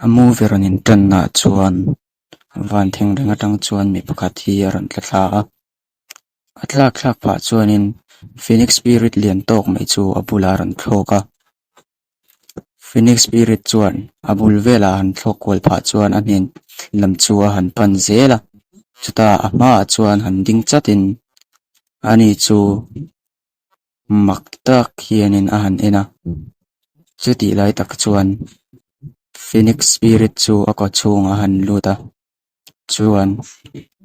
amu veronin tanna chuan van theng ringa tang chuan mi pakhat hi aron tla atlak pha chuanin Phoenix Spirit lian tok mai chu abula ran thloka Phoenix Spirit chuan abul vela han thlok kol pha chuan anin lam chu han pan zela chuta ama chuan han ding chatin ani chu maktak hianin a han ena chuti lai tak chuan Phoenix Spirit chu aka chunga han luta chuan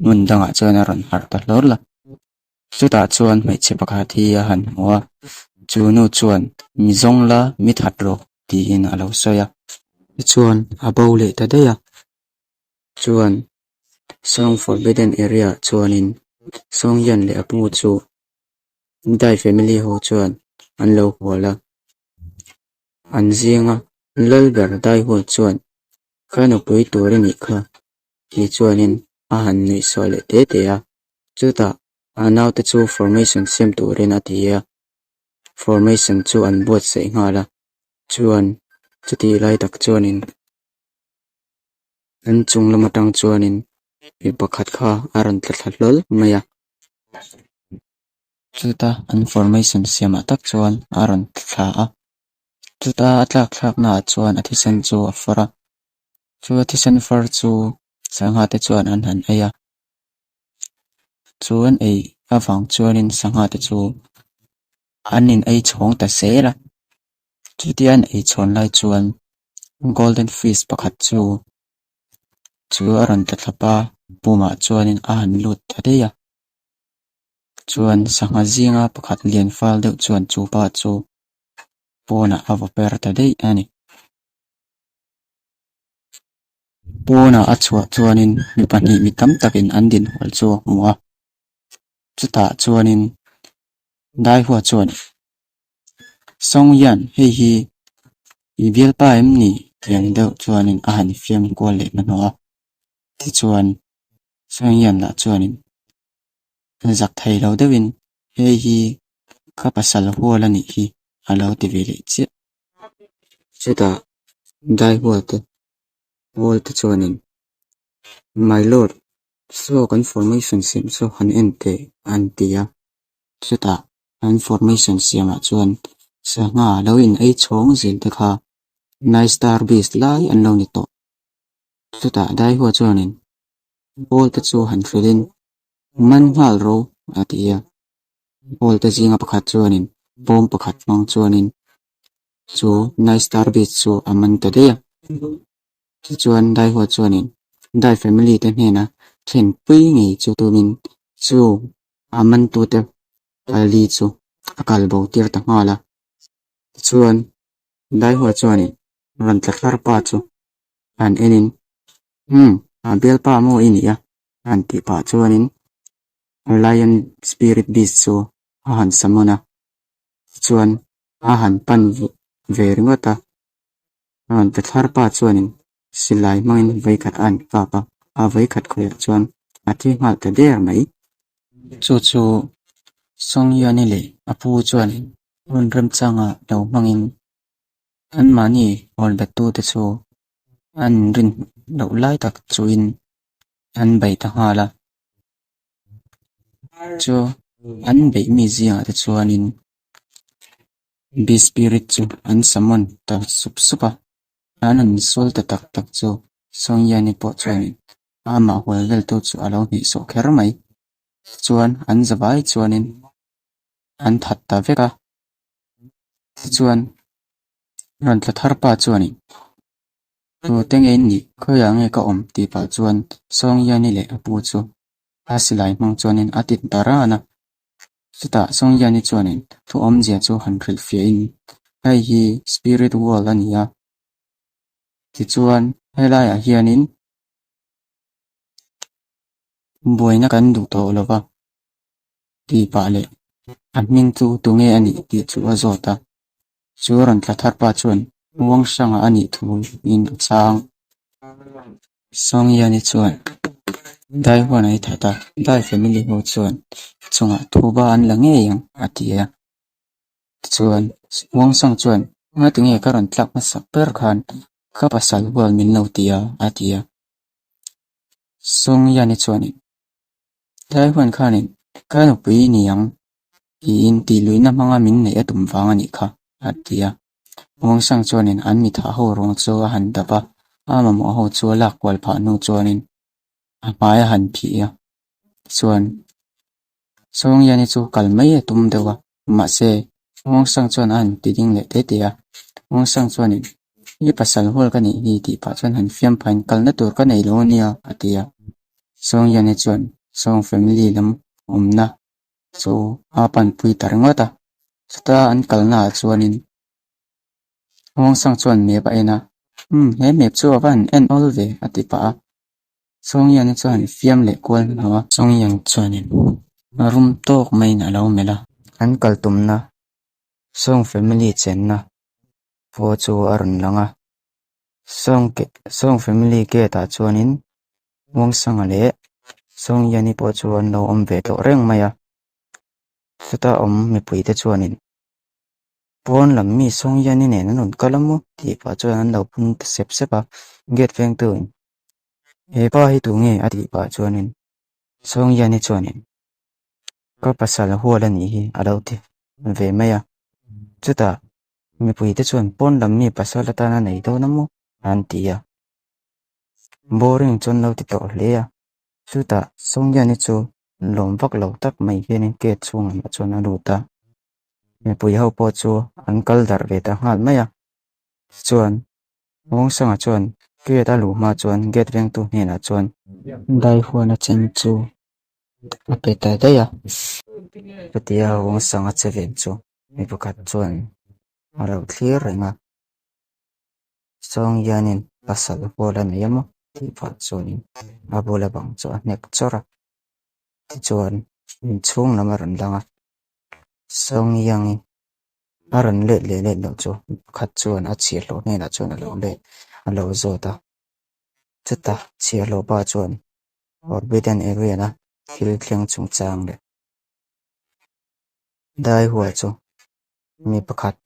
mundanga chuan aron harta hlorla chuta chuan mai che pakhat hi a han hua chunu chuan mizongla mithatro ti in alo soya chuan abole tadeya chuan song forbidden area chuanin song yan le apu chu dai family ho chuan anlo hola anzinga lalber dai ho chuan kana pui turini kha hi chuanin a han nei sole te ya chuta anaw te chu formation sem turin atia formation chu an bot sei ngala chuan chuti lai tak chuanin an chung lamatang chuanin mi pakhat kha aron tlathlol maya chuta an formation sem atak chuan aron thla a chuta atlak na chuan athisen chu afara chu athisen far chu sangha te chuan an han aya chuan ei awang chuanin sangha te chu anin ei chhong ta sela chutian ei chhon lai chuan golden fish pakhat chu aron thlapa puma chuanin a han lut adeya chuan sangha zinga pakhat lian fal deuh chuan chu pa chu pona avaper ta dei ani pona achwa chuanin mi pahnih mi tam takin an din hol chu muwa chuta chuanin dai huwa chuan song yan hi ibil pa emni yang deuh chuanin a han fiam kwal le manwa ti chuan song yan la chuanin zak thei lo dewin hi ka pasal huala ni hi alo ti vele chi chuta dai huwa te wall te chuanin my lord so confirmation sim so han ente antia chuta information siama chuan sanga lo in ei chhong zin te kha nice star beast lai an lo ni to chuta dai huwa chuanin wall te chu han thlin man hal ro atia wall te jinga pakhat chuanin bom pakhat mang chuanin chu nice star beast chu aman ta de chuan dai huwa chuanin dai family te hena thlen pui ngi chu tumin chu aman tu te ali chu akal bo tir ta ngala chuan dai huwa chuanin ran tlar pa chu an enin an bel pa mo inia an ti pa chuanin lion spirit beast chu a han samona chuan a han pan veringota an tlar pa chuanin silai mangin vaikhat an papa a vaikhat khoya chuan athi ngal ta der mai chu song yani le apu chuanin un ram changa lo mangin an mani ol batu te chu an rin lo lai tak chuin an bai ta hala chu an bai mi zia te chuanin be spirit chu an samon ta supa an sol ta tak chu song yani po chuanin ama hol vel to chu alo ni so kher mai chuan an zawai chuanin an that ta veka chuan ran tlar pa chuanin tu tengen ni khoya nge ka om ti pa chuan song yani le apu chu asilai mang chuanin atit darana chuta song yani chuanin thu om zia chu han ril fia in hi spirit world ania ti chuan helaya hianin boina kan du to lova ti pa le admin chu tunge ani ti chu azota churan tlar pa chuan wang sanga ani thu in chang song yani chuan dai huwa nai thata dai family ho chuan chunga thuba an lange yang atia chuan wang sang chuan nga tinge karon tlak na sakper khan ka pasal wal min lo tia atia song yani chuanin dai huan khanin kanu pui niang in ti luina manga min nei atum wanga ni kha atia mong sang chuanin an mi tha ho rong chu a han dapa ama mo ho chu lak wal pha nu chuanin a maya han phi ya chuan song yani chu kalmai atum dewa ma se mong sang chuan an ti ding le te tia mong sang chuanin ni pasal hol ka ni hi ti pa chuan han fiam phain kalna tur ka nei lo nia atia song yani chuan song family lam omna so apan pui tar ngota sta an kalna chuanin mong sang chuan me ba ena he me chu awan en all ve atipa song yani chuan fiam le kwal nawa song yang chuanin rum tok mai na lo mela an kal tumna song family chenna fo chu arun langa song family ke ta chuanin mong sang le song yani po chuan lo om ve to reng maya suta om mi pui te chuanin pon lam mi song yani ne nan kalamu ti pa chuan lo pun sep sepa get veng tu e pa hi tu nge ati pa chuanin song yani chuanin ka pasal huala ni hi adauti ve maya chuta mi pui te chuan pon lam mi pasal ta na nei do namu antia boring chon lo ti to le ya chuta song yani chu lom vak lo tak mai hianin ke chung ma chona luta me pui ho po chu ankal dar ve ta ngal maya chuan mong sanga chuan ke ta lu ma chuan get veng tu ne na chuan dai huana chen chu apeta da ya patia mong sanga cheven chu me bukat chuan aro clear renga song yanin pasal bola me yamo ti pa chuanin abola bang chu nek chora chuan in chung lamaran langa song yang aran le lo chu khat chuan a chi lo ne na chuan lo le alo zota chata chi lo ba chuan orbitan area na thil thleng chung chang le dai huwa chu mi pakhat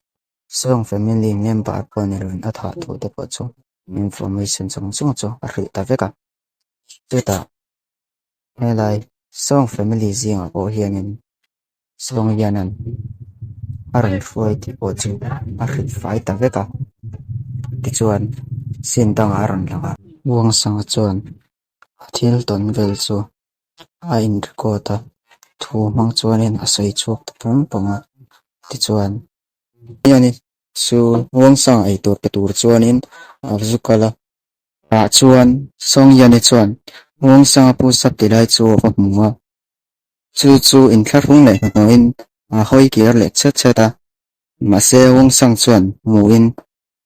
song family member ponerin atha thu te po chu information chung chu a ri ta veka chata helai song family zinga o hianin song yanan aran foi ti po chu a ri fai ta veka ti chuan sin dang aran langa wang sang chuan thil ton vel chu a in kota thu mang chuanin a sei chuak pum panga ti chuan yani chu wang sang ai tur pe tur chuanin a zukala a chuan song yani chuan wang sang pu sap ti lai chu ka hmunga chu in thlung le in a hoi kiar le chata ma se wang sang chuan muin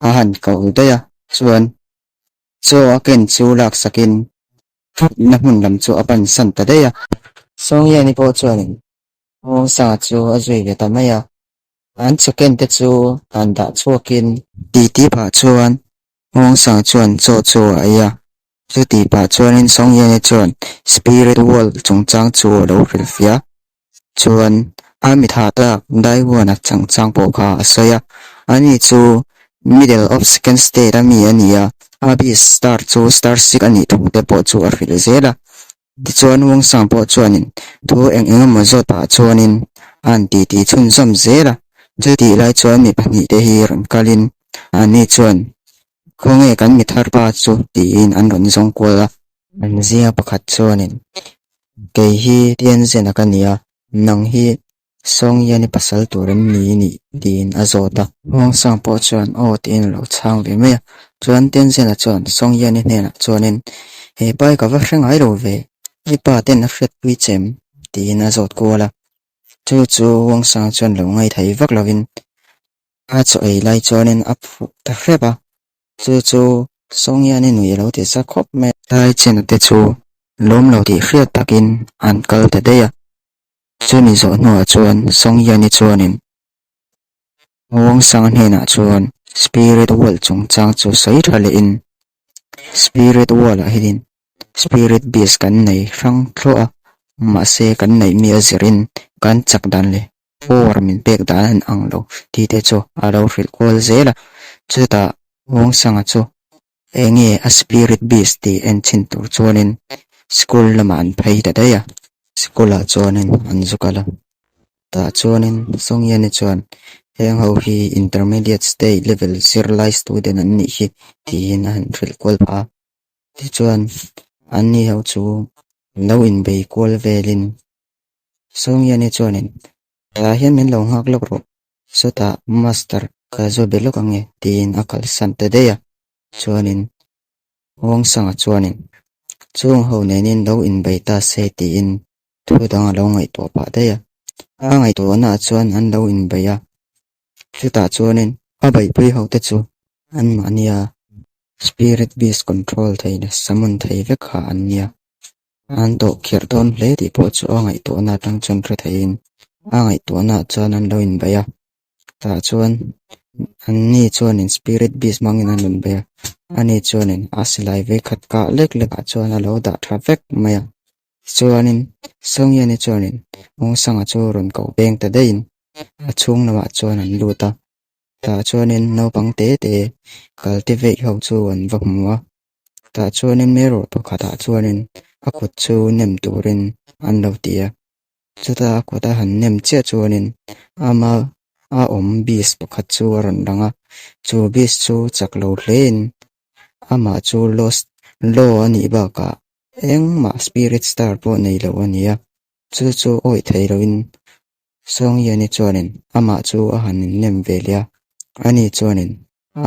a han kau daya chuan chu aken chu lak sakin na hun lam chu apan san ta daya song yani po chuanin wang sang chu a zui le ta maya an chicken te chu an da chuakin ti pa chuan wang sang chuan chu aya chu ti pa chuanin song yani chuan spirit world chungchang chu lo rilfia chuan ami tha ta dai wana changchang po kha asaya ani chu middle of second state ami ania abi star 6 ani thu te po chu a ril zela ti chuan wang sang po chuanin thu eng mo zo ta chuanin an ti chun som zela je ti lai chuan mi pani te hi ran kalin ani chuan khonge kan mi thar pa chu ti in an ron zong kola an zia pakhat chuanin ke hi tian zena kania nang hi song yani pasal turan ni tin azota wang sang po chuan o tin lo chang ve me chuan tian zena chuan song yani ne na chuanin he pai ka va hreng ai lo ve i pa ten na fret pui chem tin azot kola chu wang sang chuan lo ngai thai vak lovin a chu ai lai chuanin a phu ta hreba chu song yani nui lo te sa khop me lai chen te chu lom lo ti hriat takin an kal ta deya chuni zo no chuan song yani chuanin wang sang ne na chuan spirit world chungchang chu sai thale in spirit world a hidin spirit base kan nei rang thloa ma se kan nei mi azirin kan chakdan le or min pek dan ang lo ti te chu a lo ril kol zela chuta wang sang chu enge a spirit beast ti enchin tur chuanin school laman phei ta daya school a chuanin an zukala ta chuanin songya ni chuan heng ho hi intermediate state level serialized student an ni hi tin an thil kwal pha ti chuan an ni ho chu lo in bei kwal velin songya ni chuanin ta hian min lo ngak lok ro so ta master ka zo belok ange tin akal san ta daya chuanin wong sanga chuanin chung ho nenin lo in bei ta se ti in thu dang lo ngai to pa daya a ngai to na chuan an lo in bei a chuta chuanin a bai pui ho te chu an mania spirit beast control theina samun thei ve kha an nia an to khir don hle ti po chu a ngai to na tang chon re thein a ngai to na chuan an lo in bei a ta chuan an ni chuanin spirit beast mangin an lun bei a ani chuanin asilai ve khat ka lek lek a chuan a lo da traffic maya chuanin songya ni chuanin ong sanga chu ron ko beng ta dein a chung lawa chuan an luta ta chuanin no pang te te cultivate ho chu an va hmuwa ta chuanin mero pakhat a chuanin a kut chu nem turin an lo tia chuta kota han nem che chuanin ama a beast pakhat chu ron ranga chu beast chu chaklo hlein ama chu lost lo ani ba ka engma spirit star po nei lo ania chu oi theiroin songya ni chuanin ama chu a hanin nem velia ani chuanin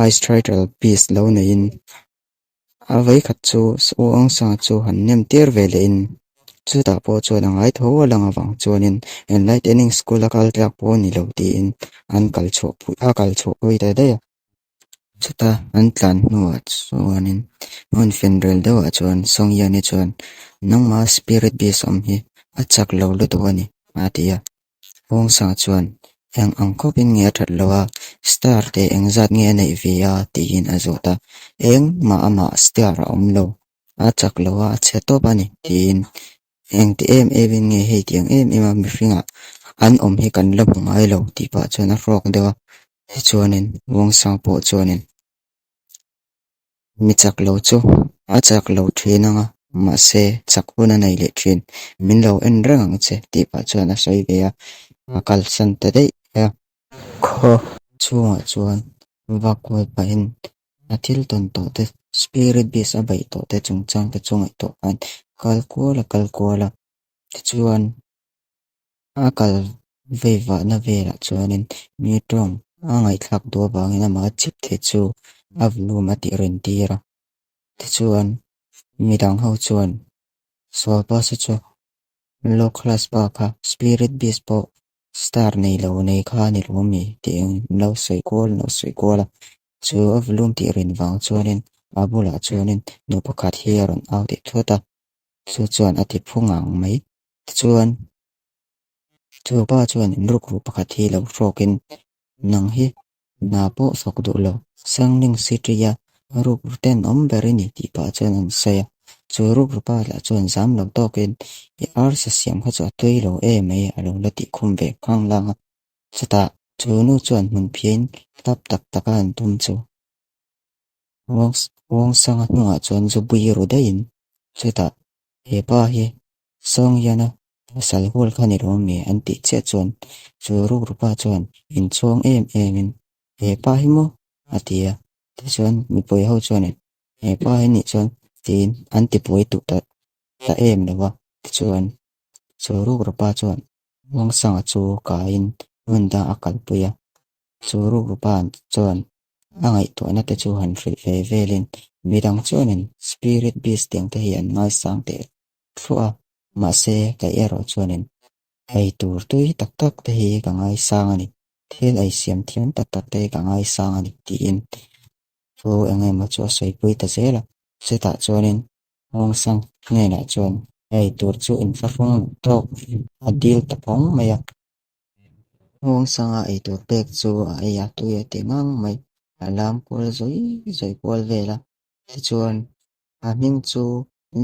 ice strider beast lo nein a vai khat chu ong sang chu han nem ter velein chuta po chuan angai tho langa wang chuanin enlightening school a kal tlak po ni lo ti in an kal chho pui ta daya chuta an tlan nuwa chuanin mon fenrel dewa chuan songya ni chuan nangma spirit beast om hi a chak lo lu to ani atia ong sang chuan eng angkopin nge that lowa star te engzat nge nei via tin azota eng ma ama star om lo a chak lowa che to bani tin eng ti evin nge he tiang ema mi fringa an om hi kan lo ngai lo ti pa chuan a rok dewa chuanin wong sang po chuanin mi chak lo chu a chak lo thinanga ma se chakuna nei le thin min lo en rang che ti pa chuan a soi ve a akal san ta dei ya kho chuwa chuan vakwal pa in athil ton to te spirit beast abai to te chungchang te chungai to an kalkuala chuan akal veiva na vera chuanin mi tong angai thlak do bangin ama chip the chu avlu mati rentira te chuan midang ho chuan so pa se chu low class pa kha spirit beast po star nei lo nei kha ni romi ting no soi kola chu avlum ti rin wang chuanin abula chuanin no pakhat hiaron out ti thota chu chuan ati phungang mai chuan chu pa chuan ruk pakhat hi lo rokin nang hi na po sok du lo sangling sitria ruk ten omberini ti pa chuan an saya chu ruk pa la chuan zam lo tokin i ar sa siam kha chu tui lo mai alo la ti khum ve khang langa chata chu nu chuan mun phian tap tak takan tum chu wong sanga nuwa chuan zu bui ro dein chata he pa hi song yana sal hol khani ro me anti che chuan chu ruk pa chuan in chong in he pa hi mo atia te chuan mi poi ho chuan he pa hi ni chuan tin anti poi tu ta lawa chuan chu ruk pa chuan wong sanga chu ka in unda akal puya chu ruk pa chuan angai to na te chu han free velin midang chuanin spirit beast ting te hian ngai sang te thua ma se ka ero chuanin ai tur tui tak tak te hi ka ngai sang ani thil ai siam thiam tak tak te ka ngai sang ani ti in so angai ma chu sei pui ta zela se ta chuanin ong sang nge na chuan ai tur chu in fa phong to a deal ta pong maya ong sanga ai tur pek chu ai ya tu ya te ngang mai alam pol zoi pol vela te chuan a ning chu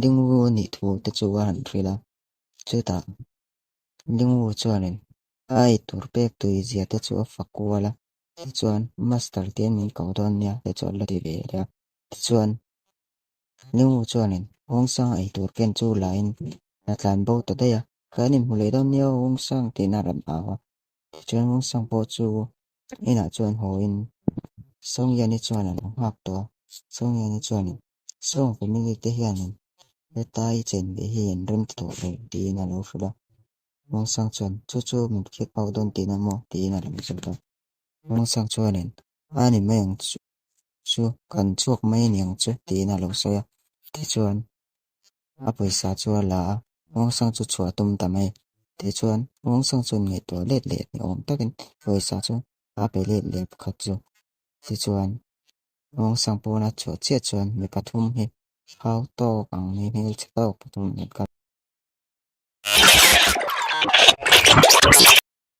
lingwu ni thu te chu an rila chuta lingwu chuanin ai tur pek tu zia te chu fakwala te chuan master te min kaudon ya te chu la ti ve ya te chuan New chuanin ong sang ai tur ken chu lain na tlan bo ta daya kanin mulai don nio ong sang ti na ram awa chuan ong sang po chu ina chuan hoin song yani chuanin hak to song yani chuanin song family te hianin le tai chen be hi en rim to le ti na lo fula ong sang chuan chu min khek pau don ti na mo ti na ram chu ta ong sang chuanin ani meng chu kan chuak mai niang chu ti na lo so ya ti chuan a paisa chu la ong sang chu chua tum ta mai ti chuan ong sang chun ngai to let ni om takin paisa chu a pe let khat chu ti chuan ong sang po na chu che chuan mi pathum hi hau to ang ni hil chto pathum ni ka